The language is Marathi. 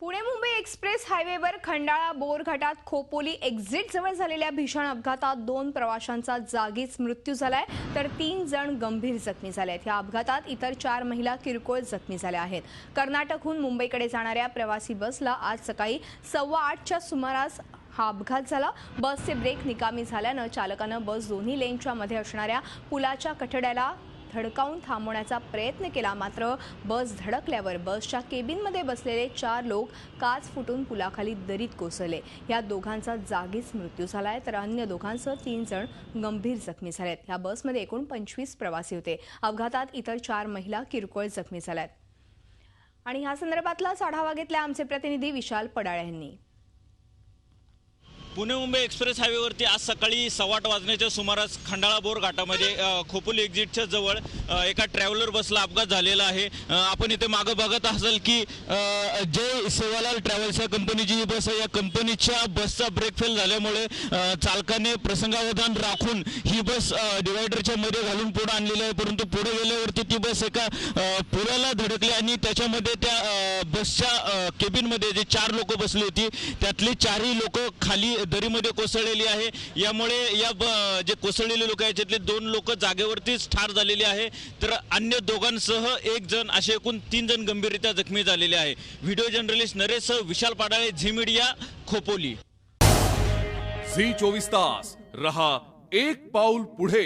पुणे मुंबई एक्सप्रेस हायवेवर खंडाळा बोर घाटात खोपोली एक्झिट जवळ झालेल्या भीषण अपघातात 2 प्रवाशांचा जागीच मृत्यू झालाय तर 3 जण गंभीर जखमी झाले आहेत। या अपघातात इतर 4 महिला किरकोळ जखमी झाल्या आहेत। कर्नाटकहून मुंबईकडे जाणाऱ्या प्रवासी बसला आज सकाळी 8:15च्या सुमारास हा अपघात झाला। बसचे ब्रेक निकामी झाल्याने चालकाने बस दोन्ही लेनच्या मध्ये असणाऱ्या पुलाच्या कठड्याला धडकावून थांबवण्याचा प्रयत्न केला, मात्र बस धडकल्यावर बसच्या केबिनमध्ये बसलेले 4 लोक काच फुटून पुलाखाली दरीत कोसळले। या दोघांचा जागीच मृत्यू झालाय तर अन्य दोघांसह 3 जण गंभीर जखमी झालेत। या बसमध्ये एकूण 25 प्रवासी होते। अपघातात इतर 4 महिला किरकोळ जखमी झाल्यात। आणि ह्या संदर्भातला आढावा घेतला आमचे प्रतिनिधी विशाल पडाळे यांनी। पुणे मुंबई एक्सप्रेस हायवेवरती आज सकाळी 8:15 वाजण्याच्या सुमारास खंडाळा बोर घाटामध्ये खोपोली एक्झिटच्या जवळ एका ट्रॅव्हलर बसला अपघात झालेला आहे। आपण इथे मागे बघत असाल की जय सेवालाल ट्रॅव्हल्स या कंपनीची ही बस आहे। या कंपनीच्या बसचा ब्रेक फेल झाल्यामुळे चालकाने प्रसंगावधान राखून ही बस डिवायडरच्या मध्ये घालून पुढे आणलेली आहे, परंतु पुढे गेल्यावरती ती बस एका पुलाला धडकली आणि त्याच्यामध्ये त्या बसच्या केबिनमध्ये जे 4 लोक बसली होती त्यातली 4ही लोक खाली दरीमध्ये कोसळलेली आहे। यामुळे या जे कोसळलेले लोक आहेत त्यातले 2 लोक जागेवरतीच ठार झालेले आहे तर अन्य दोघांसह 1 जण असे एकूण 3 जण गंभीररित्या जखमी झालेले आहे। व्हिडिओ जर्नलिस्ट नरेशसह विशाल पाडाळे, झी मीडिया, खोपोली। झी 24 तास रहा एक पाऊल पुढे।